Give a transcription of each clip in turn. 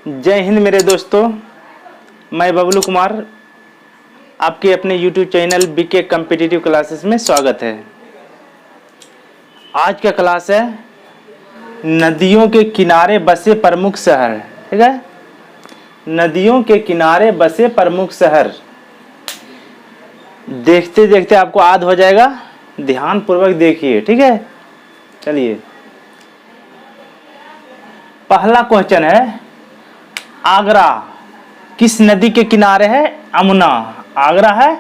जय हिंद मेरे दोस्तों, मैं बबलू कुमार आपके अपने YouTube channel BK competitive classes में स्वागत है। आज का क्लास है नदियों के किनारे बसे प्रमुख शहर। ठीक है, नदियों के किनारे बसे प्रमुख शहर। देखते देखते आपको याद हो जाएगा, ध्यान पूर्वक देखिए। ठीक है, चलिए पहला क्वेश्चन है, आगरा किस नदी के किनारे है? यमुना। आगरा है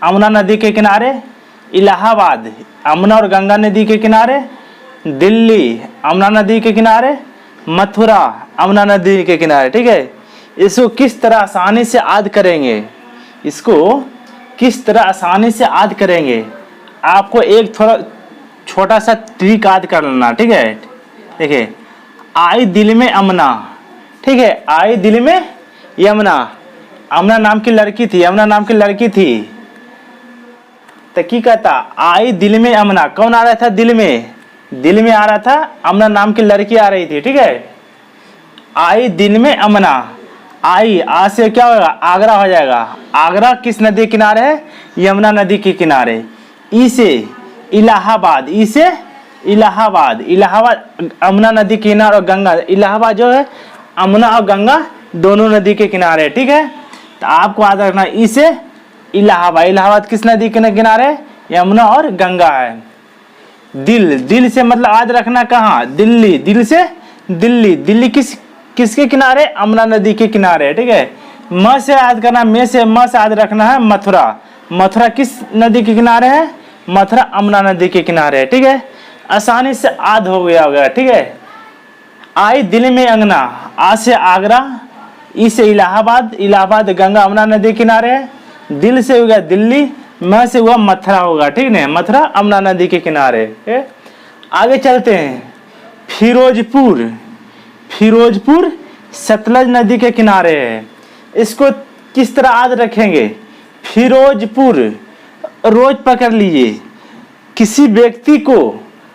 यमुना नदी के किनारे। इलाहाबाद यमुना और गंगा नदी के किनारे। दिल्ली यमुना नदी के किनारे। मथुरा यमुना नदी के किनारे। ठीक है, इसको किस तरह आसानी से याद करेंगे? इसको किस तरह आसानी से याद करेंगे? आपको एक थोड़ा छोटा सा ट्रिक याद कर लेना। ठीक है, देखिए, आई दिल में यमुना। ठीक है, आई दिल में यमुना। यमुना नाम की लड़की थी, यमुना नाम की लड़की थी। तो की कहता, आई दिल में यमुना। कौन आ रहा था दिल में? दिल में आ रहा था, यमुना नाम की लड़की आ रही थी। ठीक है, आई दिल में यमुना। आई आ से क्या होगा? आगरा हो जाएगा। आगरा किस नदी के किनारे है? यमुना नदी के किनारे। ई से इलाहाबाद। ई से इलाहाबाद। इलाहाबाद यमुना नदी के किनारे और गंगा। इलाहाबाद जो है यमुना और गंगा दोनों नदी के किनारे। ठीक है, तो आपको याद रखना, ई से इलाहाबाद। इलाहाबाद किस नदी के किनारे? यमुना और गंगा है। दिल, दिल से मतलब याद रखना कहाँ? दिल्ली। दिल से दिल्ली। दिल्ली किसके किनारे? यमुना नदी के किनारे। ठीक है, म से याद करना, मे से म से याद रखना है मथुरा। मथुरा किस नदी के किनारे है? मथुरा यमुना नदी के किनारे। ठीक है, आसानी से याद हो गया होगा। ठीक है, आई दिल में अंगना। आ से आगरा। ई से इलाहाबाद। इलाहाबाद गंगा यमुना नदी किनारे है। दिल से होगा दिल्ली। म से हुआ मथुरा होगा। ठीक है, मथुरा यमुना नदी के किनारे। आगे चलते हैं, फिरोजपुर। फिरोजपुर सतलज नदी के किनारे है। इसको किस तरह याद रखेंगे? फिरोजपुर रोज पकड़ लीजिए। किसी व्यक्ति को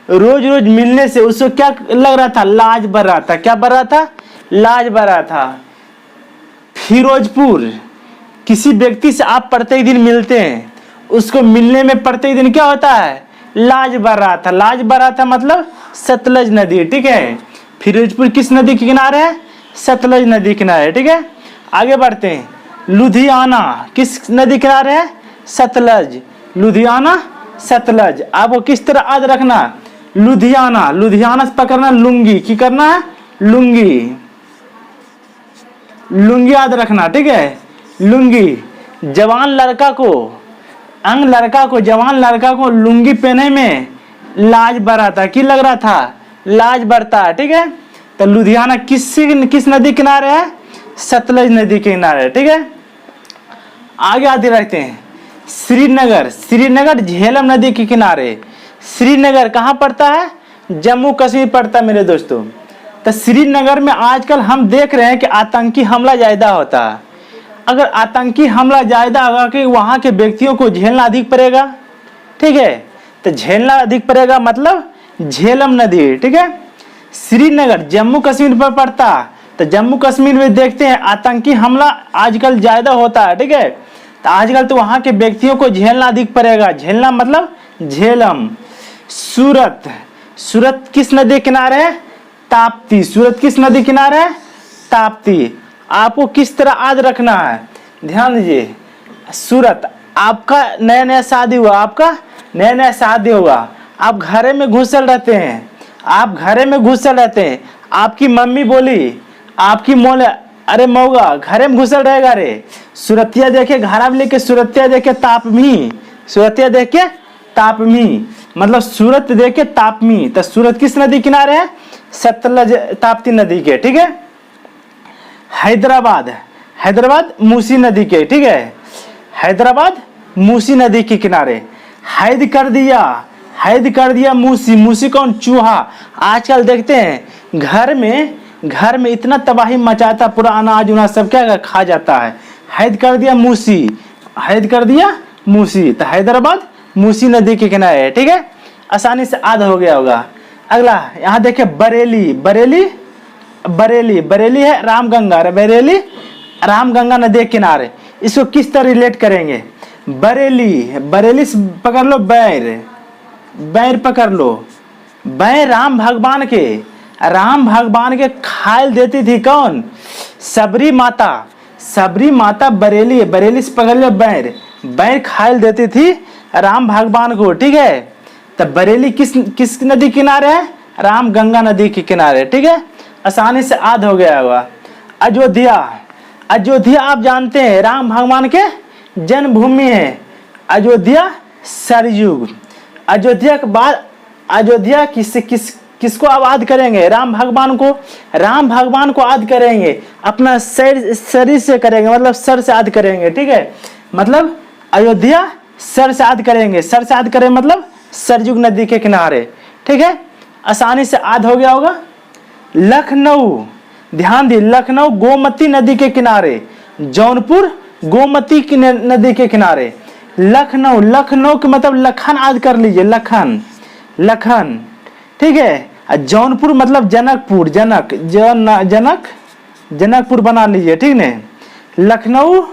रोज रोज मिलने से उसको क्या लग रहा था? लाज बढ़ रहा था। क्या बढ़ रहा था? लाज बढ़ रहा था। फिरोजपुर, किसी व्यक्ति से आप प्रत्येक दिन मिलते हैं, उसको मिलने में प्रत्येक दिन क्या होता है? लाज बढ़ रहा था। लाज बढ़ रहा था मतलब सतलज नदी। ठीक है, फिरोजपुर किस नदी के किनारे है? सतलज नदी किनारे। ठीक है, आगे बढ़ते हैं, लुधियाना किस नदी किनारे है? सतलज। लुधियाना सतलज। आपको किस तरह याद रखना? लुधियाना, लुधियाना से पकड़ना लुंगी। की करना है? लुंगी। लुंगी याद रखना। ठीक है, लुंगी। जवान लड़का को, अंग लड़का को, जवान लड़का को लुंगी पहने में लाज बढ़ा था। की लग रहा था? लाज बढ़ता है। ठीक है, तो लुधियाना किस नदी किनारे है? सतलज नदी के किनारे। ठीक है, आगे आते रहते हैं, श्रीनगर। श्रीनगर झेलम नदी के किनारे। श्रीनगर कहाँ पड़ता है? जम्मू कश्मीर पड़ता है मेरे दोस्तों। तो श्रीनगर में आजकल हम देख रहे हैं कि आतंकी हमला ज्यादा होता है। अगर आतंकी हमला ज्यादा होगा कि वहां के व्यक्तियों को झेलना अधिक पड़ेगा। ठीक है, तो झेलना अधिक पड़ेगा मतलब झेलम नदी। ठीक है, श्रीनगर जम्मू कश्मीर पर पड़ता है। तो जम्मू कश्मीर में देखते हैं आतंकी हमला आजकल ज्यादा होता है। ठीक है, तो आजकल तो वहां के व्यक्तियों को झेलना अधिक पड़ेगा। झेलना मतलब झेलम। सूरत, सूरत किस नदी किनारे है? ताप्ती। सूरत किस नदी किनारे है? ताप्ती। आपको किस तरह याद रखना है? ध्यान दीजिए, सूरत, आपका नया नया शादी हुआ, आपका नया नया शादी हुआ, आप घरे में घुसल रहते हैं, आप घरे में घुसल रहते हैं, आपकी मम्मी बोली, आपकी मोले, अरे मऊगा घरे में घुसल रहेगा रे। सूरतिया देखे घरा में लेके, सूरतिया देखे तापमी। सूरतिया देखे तापमी मतलब सूरत देखे तापमी। तो सूरत किस नदी किनारे है? सतलज ताप्ती नदी के। ठीक है, हैदराबाद, हैदराबाद मूसी नदी के। ठीक है, हैदराबाद मूसी नदी के किनारे। हैद कर दिया, हैद कर दिया मूसी। मूसी कौन? चूहा। आजकल देखते हैं घर में इतना तबाही मचाता, पूरा अनाज उनाज सब क्या खा जाता है। हैद कर दिया मूसी, हैद कर दिया मूसी। तो हैदराबाद मूसी नदी के किनारे है। ठीक है, आसानी से याद हो गया होगा। अगला यहाँ देखिए, बरेली। बरेली बरेली, बरेली है रामगंगा, बरेली रामगंगा नदी के किनारे। इसको किस तरह रिलेट करेंगे? बरेली, बरेली से पकड़ लो बैर, बैर पकड़ लो, बैर राम भगवान के खायल देती थी कौन? सबरी माता, सबरी माता बरेली, बरेली से पकड़ लो बैर, बैर खायल देती थी राम भगवान को, ठीक है। तब बरेली किस नदी किनारे है? राम गंगा नदी के किनारे, ठीक है। आसानी से याद हो गया होगा। अयोध्या, अयोध्या आप जानते हैं राम भगवान के जन्मभूमि है। अयोध्या सरयुग, अयोध्या के बाद अयोध्या किसको आबाद करेंगे? राम भगवान को, राम भगवान को याद करेंगे, अपना शरीर से करेंगे, मतलब सर से याद करेंगे, ठीक है। मतलब अयोध्या सर से याद करेंगे, सर से याद करेंगे मतलब सरयुग नदी के किनारे, ठीक है। आसानी से याद हो गया होगा। लखनऊ, ध्यान दी, लखनऊ गोमती नदी के किनारे, जौनपुर गोमती नदी के किनारे। लखनऊ, लखनऊ के मतलब लखन याद कर लीजिए, लखन, लखन, ठीक है। जौनपुर मतलब जनकपुर, जनकपुर बना लीजिए, ठीक ने। लखनऊ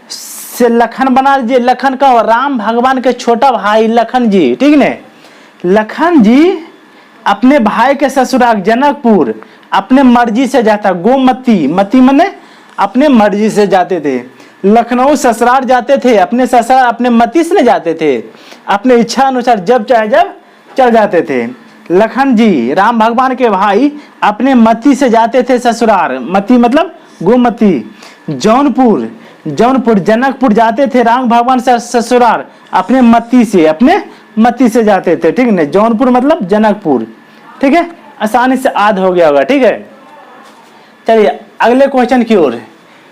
से लखन बना लीजिए, लखन का राम भगवान के छोटा भाई लखन जी, ठीक ने। लखन जी अपने भाई के ससुराल जनकपुर अपने मर्जी से जाता, गोमती, मती मने अपने मर्जी से जाते थे। लखनऊ ससुराल जाते थे, अपने ससुराल अपने मती से जाते थे, अपने इच्छा अनुसार जब चाहे जब चल जाते थे। लखन जी राम भगवान के भाई अपने मती से जाते थे ससुराल, मती मतलब गोमती। जौनपुर, जौनपुर जनकपुर जाते थे राम भगवान से ससुराल अपने मती से जाते थे, ठीक है। जौनपुर मतलब जनकपुर, ठीक है। आसानी से याद हो गया होगा, ठीक है। चलिए अगले क्वेश्चन की ओर।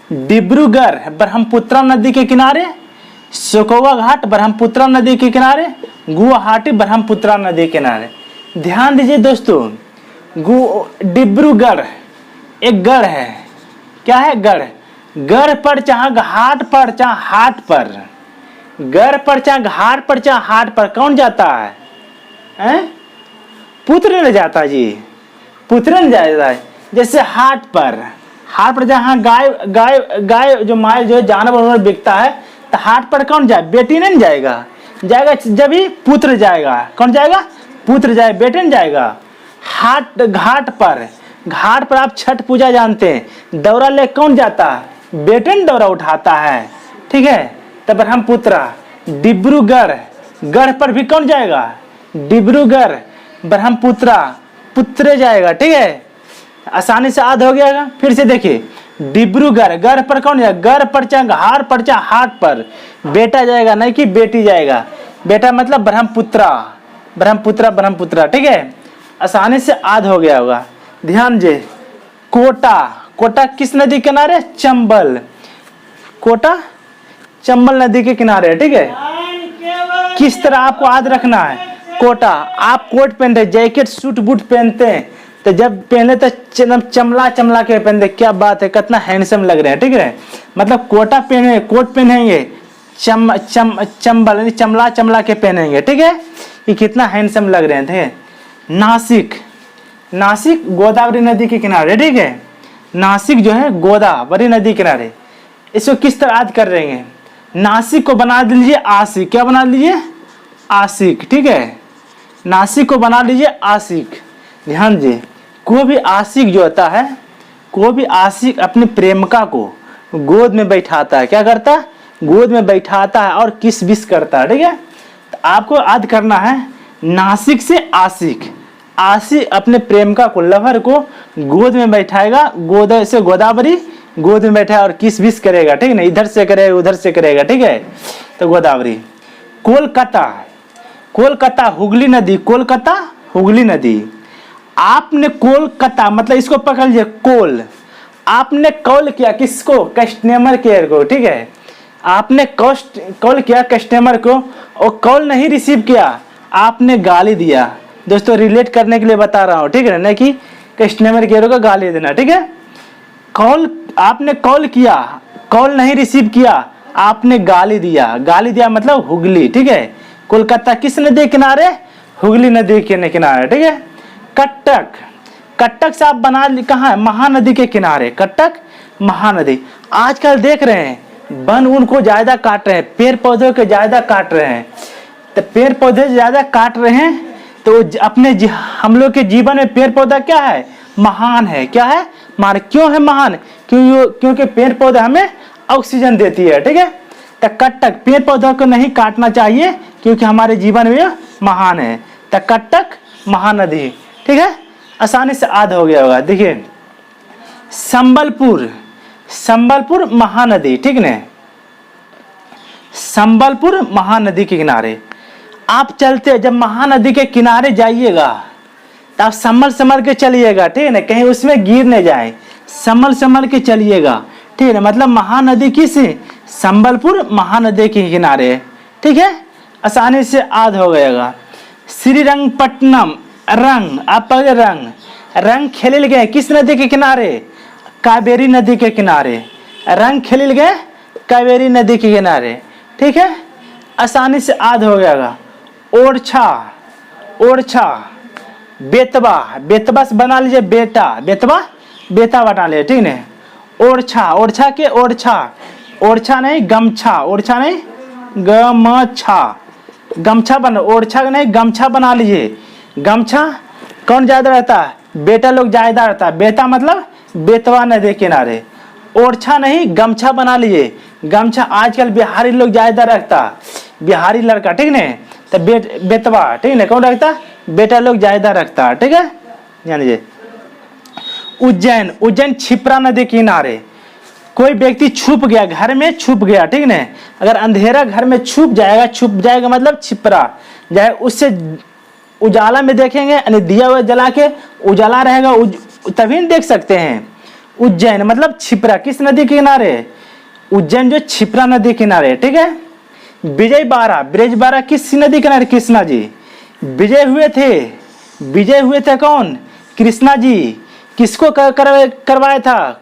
डिब्रूगढ़ ब्रह्मपुत्र नदी के किनारे, शोकोवा घाट ब्रह्मपुत्र नदी के किनारे, गुवाहाटी ब्रह्मपुत्र नदी के किनारे। ध्यान दीजिए दोस्तों, डिब्रूगढ़ एक गढ़ है, क्या है? गढ़। गढ़ पर चाहे घाट पर चाहे हाट पर, गढ़ पर चाहे घाट पर चाहे हाट पर कौन जाता है? पुत्र न जाता जी, पुत्र न जाता है। जैसे हाट पर जहाँ गाय जो माल जो जानवर बिकता है, तो हाट पर कौन जाए? बेटी नहीं जाएगा, जाएगा जब ही पुत्र जाएगा। कौन जाएगा? पुत्र जाए, बेटे नहीं जाएगा। घाट पर आप छठ पूजा जानते हैं, दौरा ले कौन जाता है? बेटे ने दौरा उठाता है, ठीक है। तब ब्रह्मपुत्र। डिब्रूगढ़, गढ़ पर भी कौन जाएगा? डिब्रूगढ़ ब्रह्मपुत्र, पुत्र जाएगा, ठीक है। आसानी से याद हो गया। फिर से देखिए, डिब्रूगढ़, गढ़ पर कौन जाएगा? गढ़ पर चाहे घाट पर चाहे हाट पर बेटा जाएगा, नहीं कि बेटी जाएगा। बेटा मतलब ब्रह्मपुत्र, ब्रह्मपुत्र, ठीक है। आसानी से याद हो गया होगा। ध्यान दे। कोटा, कोटा किस नदी के किनारे? चंबल, कोटा चंबल नदी के किनारे, ठीक है। किस तरह आपको याद रखना है? कोटा, आप कोट पहनते, जैकेट सूट बूट पहनते हैं, तो जब पहने तो चमला के पहनते, क्या बात है, कितना हैंडसम लग रहे हैं, ठीक है। मतलब कोटा पहने, कोट पहनेंगे, चंबल यानी चमला के पहनेंगे, ठीक है। ये कितना हैंडसम लग रहे थे। नासिक, नासिक गोदावरी नदी के किनारे, ठीक है। नासिक जो है गोदावरी नदी किनारे। इसको किस तरह याद कर रहे हैं? नासिक को बना लीजिए आशिक, क्या बना लीजिए? आशिक, ठीक है। नासिक को बना लीजिए आशिक। ध्यान दीजिए, कोई भी आशिक जो होता है, कोई भी आशिक अपनी प्रेमिका को गोद में बैठाता है, क्या करता है? गोद में बैठाता है और किस बिस करता है, ठीक है। तो आपको याद करना है, नासिक से आशिक, आशिक अपने प्रेमिका को, लवर को गोद में बैठाएगा, गोद से गोदावरी, गोद में बैठा और किस बिस करेगा, ठीक है ना। इधर से करेगा उधर से करेगा, ठीक है। तो गोदावरी। कोलकाता, कोलकाता हुगली नदी, कोलकाता हुगली नदी। आपने कोलकाता मतलब इसको पकड़ लीजिए, कोल, आपने कॉल किया किसको? कस्टमर केयर को, ठीक है। आपने कॉल किया कस्टमर को और कॉल नहीं रिसीव किया, आपने गाली दिया। दोस्तों रिलेट करने के लिए बता रहा हूँ, ठीक है ना, कि कस्टमर केयर को गाली देना, ठीक है। कॉल, आपने कॉल किया, कॉल नहीं रिसीव किया, आपने गाली दिया, गाली दिया मतलब हुगली, ठीक है। कोलकाता किस नदी के किनारे? हुगली नदी के किनारे, ठीक है। कटक, कटक से आप बना कहाँ है, महानदी के किनारे, कटक महानदी। आजकल देख रहे हैं वन उनको ज्यादा काट रहे हैं, पेड़ पौधों के ज्यादा काट रहे हैं। तो पेड़ पौधे ज्यादा काट रहे हैं तो अपने हम लोग के जीवन में पेड़ पौधा क्या है, महान है। क्या है, महान। क्यों है महान, क्योंकि पेड़ पौधा हमें ऑक्सीजन देती है। ठीक है, तो कटक पेड़ पौधों को नहीं काटना चाहिए क्योंकि हमारे जीवन में महान है। तो कटक महानदी। ठीक है, आसानी से याद हो गया होगा। देखिए संबलपुर, संबलपुर महानदी। ठीक न, संबलपुर महानदी के किनारे आप चलते, जब महानदी के किनारे जाइएगा तो आप संभल के चलिएगा। ठीक है ना, कहीं उसमें गिर न जाए, संभल के चलिएगा। ठीक है ना, मतलब महानदी किस, संबलपुर महानदी के किनारे। ठीक है, आसानी से याद हो गएगा। श्रीरंगपट्टनम, रंग आप पढ़े, रंग खेलिल गए किस नदी के किनारे, कावेरी नदी के किनारे। रंग खेलिल गए कावेरी नदी के किनारे। ठीक है, आसानी से याद हो गया। ओरछा, ओरछा, बेतवा, बेतवा से बना लीजिए बेटा, बेतवा बेटा बना लीजिए। ठीक है, ओरछा, ओरछा के ओरछा, ओरछा नहीं गमछा, ओरछा नहीं गमछा, गमछा बना, ओरछा नहीं गमछा बना लीजिए। गमछा कौन ज्यादा रहता है, बेटा लोग ज्यादा रहता है। बेटा मतलब बेतवा नदी किनारे। ओरछा नहीं गमछा बना लीजिए। गमछा आजकल बिहारी लोग ज्यादा रखता, बिहारी लड़का। ठीक है, तो बेतवा। ठीक है, कौन रखता, बेटा लोग ज्यादा रखता। ठीक है, जान लीजिए। उज्जैन, उज्जैन क्षिप्रा नदी किनारे। कोई व्यक्ति छुप गया, घर में छुप गया। ठीक है, अगर अंधेरा घर में छुप जाएगा मतलब छिपरा जाए, उससे उजाला में देखेंगे, यानी दिया हुआ जला के उजाला रहेगा तभी देख सकते हैं। उज्जैन मतलब छिपरा किस नदी के किनारे, उज्जैन जो छिपरा नदी किनारे। ठीक है, विजयवाड़ा, ब्रजवाड़ा किस नदी किनारे, कृष्णा जी। विजय हुए थे कौन, कृष्णा जी। किसको करवाया था,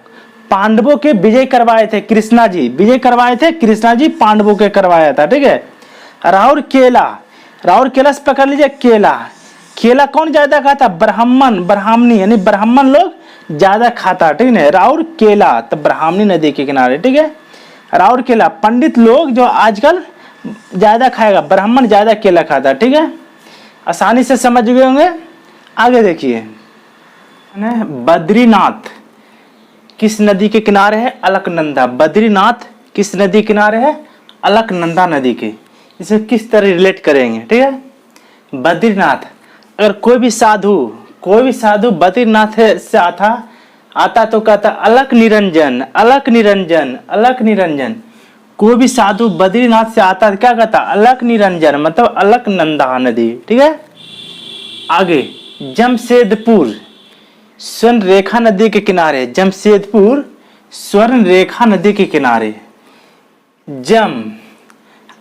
पांडवों के विजय करवाए थे कृष्णा जी, विजय करवाए थे कृष्णा जी, पांडवों के करवाया था। ठीक है, राउरकेला, राउरकेला से पकड़ लीजिए केला। केला कौन ज्यादा खाता, ब्राह्मण, ब्राह्मणी यानी ब्राह्मण लोग ज्यादा खाता। ठीक है, राउरकेला तो ब्राह्मणी नदी के किनारे। ठीक है, राउरकेला पंडित लोग जो आजकल ज्यादा खाएगा, ब्राह्मण ज्यादा केला खाता। ठीक है, आसानी से समझ गए होंगे। आगे देखिए, बद्रीनाथ किस नदी के किनारे है, अलकनंदा। बद्रीनाथ किस नदी किनारे है, अलकनंदा नदी के। इसे किस तरह रिलेट करेंगे। ठीक है, बद्रीनाथ, अगर कोई भी साधु बद्रीनाथ से आता तो कहता अलक निरंजन, अलक निरंजन, अलक निरंजन। कोई भी साधु बद्रीनाथ से आता क्या कहता, अलक निरंजन मतलब अलकनंदा नदी। ठीक है, आगे जमशेदपुर, स्वर्ण रेखा नदी के किनारे। जमशेदपुर स्वर्ण रेखा नदी के किनारे।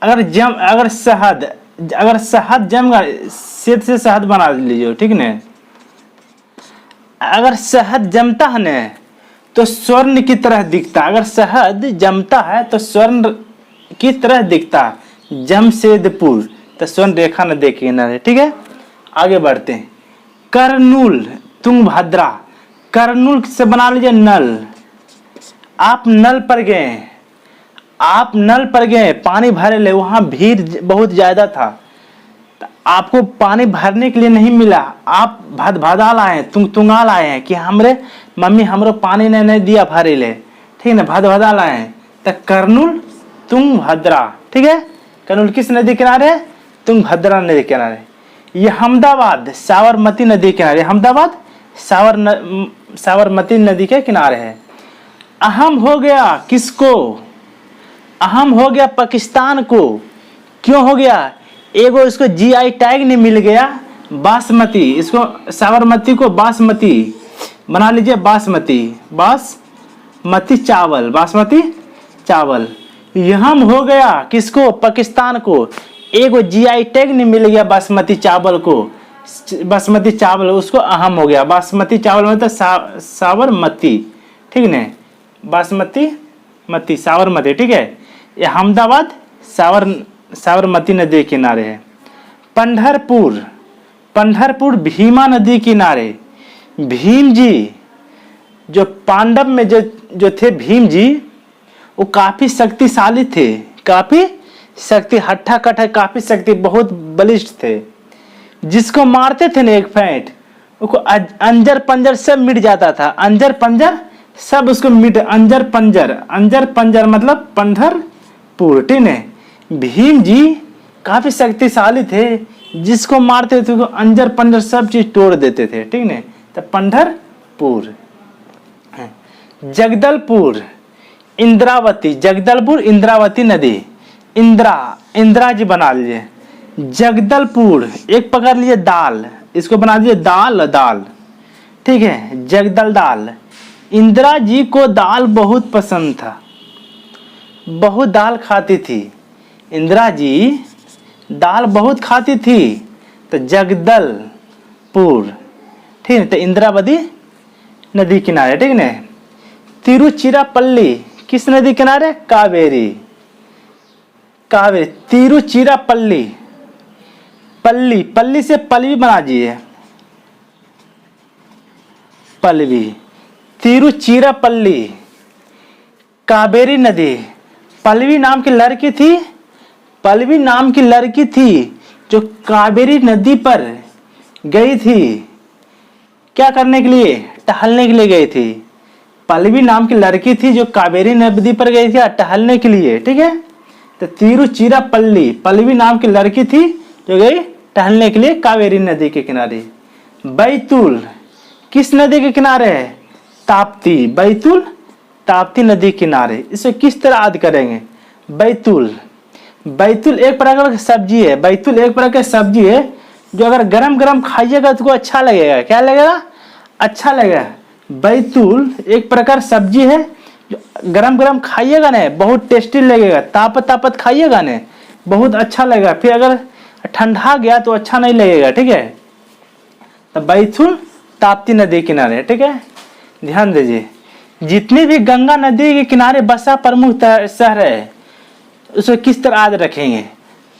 अगर शहद जम गया, सेद से शहद बना लीजिए। ठीक है, अगर शहद जमता है न तो स्वर्ण की तरह दिखता। अगर शहद जमता है तो स्वर्ण की तरह दिखता। जमशेदपुर तो स्वर्ण रेखा नदी के किनारे। ठीक है, आगे बढ़ते हैं। करनूल, तुंगभद्रा, करनूल से बना लीजिए नल। आप नल पर गए, पानी भरे ले, वहां भीड़ बहुत ज्यादा था, तो आपको पानी भरने के लिए नहीं मिला। आप भदभदाल आए, तुंगाल आए हैं कि हमरे मम्मी हमरो पानी नहीं दिया भरे ले। ठीक है ना, भदभदाल आए हैं तो करनूल तुंगभद्रा। ठीक है, करनूल किस नदी किनारे है, तुंगभद्रा नदी किनारे। ये अहमदाबाद साबरमती नदी किनारे, अहमदाबाद साबरमती नदी के किनारे है। अहम हो गया किसको, अहम हो गया पाकिस्तान को। क्यों हो गया, एगो इसको जीआई टैग नहीं मिल गया, बासमती। इसको साबरमती को बासमती बना लीजिए, बासमती चावल, बासमती चावल। अहम हो गया किसको, पाकिस्तान को। एगो जीआई टैग नहीं मिल गया बासमती चावल को, बासमती चावल उसको अहम हो गया। बासमती चावल मतलब साबरमती। ठीक है, बासमती साबरमती। ठीक है, ये अहमदाबाद साबरमती नदी के किनारे है। पंढरपुर भीमा नदी किनारे। भीम जी जो पांडव में जो थे, भीम जी वो काफी शक्तिशाली थे, काफी शक्ति हट्ठा कट्ठा, काफी शक्ति, बहुत बलिष्ठ थे। जिसको मारते थे ना एक फेंट, उसको अंजर पंजर सब मिट जाता था, अंजर पंजर सब उसको मिट, अंजर पंजर मतलब पंढरपुर, ठीक है। भीम जी काफी शक्तिशाली थे, जिसको मारते थे उसको अंजर पंजर सब चीज तोड़ देते थे, ठीक है। तो पंढरपुर। जगदलपुर, इंद्रावती, जगदलपुर इंद्रावती नदी, इंदिरा जी बना लीजिए। जगदलपुर एक पकड़ लीजिए दाल, इसको बना दीजिए दाल, ठीक है, जगदल दाल। इंदिरा जी को दाल बहुत पसंद था, बहुत दाल खाती थी, इंदिरा जी दाल बहुत खाती थी, तो जगदलपुर, ठीक है। तो इंद्रावती नदी किनारे, ठीक है ना। तिरुचिरापल्ली किस नदी किनारे? कावेरी, तिरुचिरापल्ली, पल्ली से पल्लवी बना दीजिए, पल्लवी। तिरुचिरापल्ली, कावेरी नदी। पल्लवी नाम की लड़की थी, जो कावेरी नदी पर गई थी, क्या करने के लिए? टहलने के लिए गई थी। पल्लवी नाम की लड़की थी जो कावेरी नदी पर गई थी टहलने के लिए, ठीक है। तो तिरुचिरापल्ली, पल्लवी नाम की लड़की थी जो गई टहलने के लिए कावेरी नदी के किनारे। बैतूल किस नदी के किनारे है? ताप्ती, बैतूल ताप्ती नदी किनारे। इसे किस तरह याद करेंगे? बैतूल एक प्रकार की सब्जी है, बैतूल एक प्रकार की सब्जी है जो अगर गरम गरम खाइएगा तो अच्छा लगेगा। क्या लगेगा? अच्छा लगेगा। बैतूल एक प्रकार सब्जी है जो गरम गरम खाइएगा ना बहुत टेस्टी लगेगा, तापत खाइएगा ना बहुत अच्छा लगेगा, फिर अगर ठंडा गया तो अच्छा नहीं लगेगा, ठीक है। तो बैतूल ताप्ती नदी किनारे, ठीक है, ध्यान दीजिए। जितनी भी गंगा नदी के किनारे बसा प्रमुख शहर है उसे किस तरह याद रखेंगे?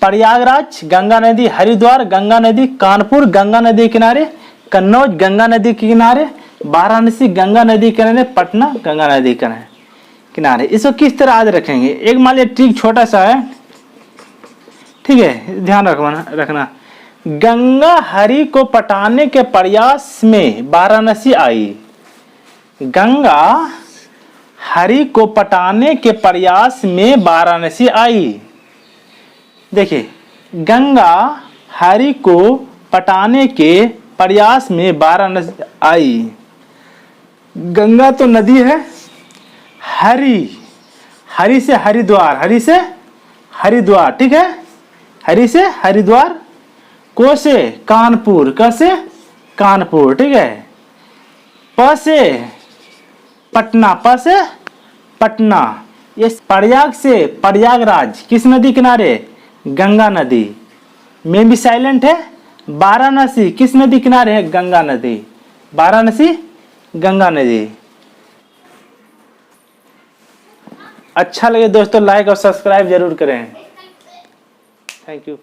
प्रयागराज गंगा नदी, हरिद्वार गंगा नदी, कानपुर गंगा नदी किनारे, कन्नौज गंगा नदी के किनारे, वाराणसी गंगा नदी किनारे, पटना गंगा नदी किनारे। इसको किस तरह याद रखेंगे? एक मान लीजिए ट्रिक छोटा सा है, ठीक है, ध्यान रखना। गंगा हरि को पटाने के प्रयास में वाराणसी आई। गंगा हरि को पटाने के प्रयास में वाराणसी आई। देखिए, गंगा हरि को पटाने के प्रयास में वाराणसी आई। गंगा तो नदी है, हरि से हरिद्वार, ठीक है, हरि से हरिद्वार, को से कानपुर, क से कानपुर, ठीक है, प से पटना, ये प्रयाग से प्रयागराज, किस नदी किनारे? गंगा नदी, में भी साइलेंट है। वाराणसी किस नदी किनारे है? गंगा नदी, वाराणसी गंगा नदी। अच्छा लगे दोस्तों लाइक और सब्सक्राइब जरूर करें। Thank you.